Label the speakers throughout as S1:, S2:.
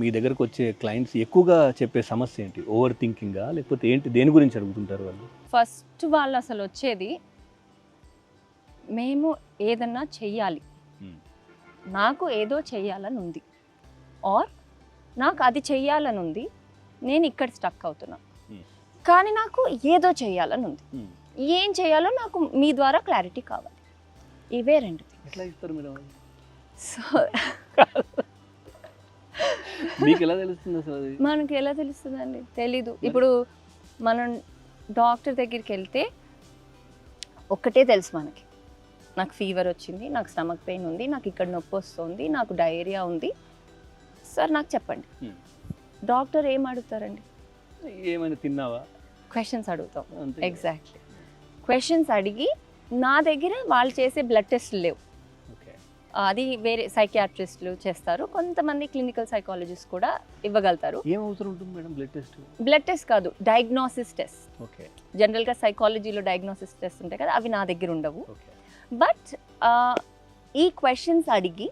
S1: మీ దగ్గరకు వచ్చే క్లయింట్స్ ఎక్కువగా చెప్పే సమస్య ఏంటి? ఓవర్ థింకింగా? లేకపోతే ఏంటి? దేని గురించి అడుగుతుంటారు వాళ్ళు?
S2: ఫస్ట్ వాళ్ళు అసలు వచ్చేది మేము ఏదన్నా చెయ్యాలి, నాకు ఏదో చెయ్యాలని ఉంది, ఆర్ నాకు అది చెయ్యాలని ఉంది, నేను ఇక్కడ స్టక్ అవుతున్నా, కానీ నాకు ఏదో చెయ్యాలని ఉంది, ఏం చేయాలో నాకు మీ ద్వారా క్లారిటీ కావాలి. ఇవే రెండు
S1: ఎట్లా ఇస్తారు మీరు?
S2: సో
S1: మీకు ఎలా తెలుస్తుంది అసలు అది?
S2: మనకి ఎలా తెలుస్తుందండి? తెలీదు. ఇప్పుడు మనం డాక్టర్ దగ్గరికి వెళ్తే ఒక్కటే తెలుసు మనకి, నాకు ఫీవర్ వచ్చింది, నాకు స్టమక్ పెయిన్ ఉంది, నాకు ఇక్కడ నొప్పి వస్తుంది, నాకు డయేరియా ఉంది, సార్ నాకు చెప్పండి. డాక్టర్ ఏం అడుగుతారండి?
S1: ఏమైనా తిన్నావా?
S2: క్వశ్చన్స్ అడుగుతాం.
S1: అంతే.
S2: ఎగ్జాక్ట్లీ. క్వశ్చన్స్ అడిగి నా దగ్గర వాళ్ళు చేసే బ్లడ్ టెస్ట్లు లేవు,
S1: ఓకే.
S2: అది వేరే సైకియాట్రిస్టులు చేస్తారు, కొంతమంది క్లినికల్ సైకాలజిస్ట్ కూడా ఇవ్వగలుగుతారు.
S1: ఏం అవసరం ఉంటుంది madam blood test?
S2: Blood test కాదు, డయాగ్నోసిస్ టెస్ట్.
S1: ఓకే.
S2: జనరల్గా సైకాలజీలో డయాగ్నోసిస్ టెస్ట్ ఉంటాయి కదా, అవి నా దగ్గర ఉండవు.
S1: ఓకే.
S2: బట్ ఈ క్వశ్చన్స్ అడిగి,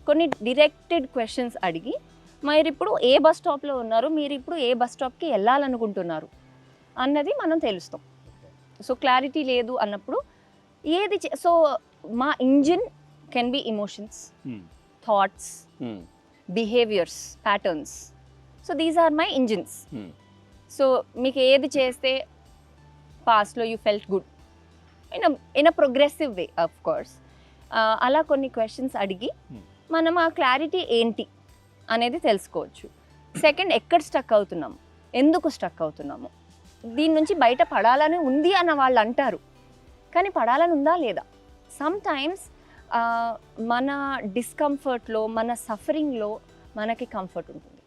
S2: కొన్ని డిరెక్టెడ్ క్వశ్చన్స్ అడిగి, మీరు ఇప్పుడు ఏ బస్ స్టాప్లో ఉన్నారు, మీరు ఇప్పుడు ఏ బస్ స్టాప్కి వెళ్ళాలనుకుంటున్నారు అన్నది మనం తెలుస్తాం. సో క్లారిటీ లేదు అన్నప్పుడు ఏది సో మా engine can be emotions, thoughts, behaviours, patterns. So these are my engines. So మీకు ఏది చేస్తే పాస్ట్లో you felt good in a progressive way, of course. అలా కొన్ని క్వశ్చన్స్ అడిగి మనం ఆ క్లారిటీ ఏంటి అనేది తెలుసుకోవచ్చు. సెకండ్, ఎక్కడ స్టక్ అవుతున్నాము, ఎందుకు స్టక్ అవుతున్నాము, దీని నుంచి బయట పడాలని ఉంది అన్న వాళ్ళు అంటారు, కానీ పడాలని ఉందా లేదా? సమ్ టైమ్స్ మన డిస్కంఫర్ట్లో, మన సఫరింగ్లో మనకి కంఫర్ట్ ఉంటుంది.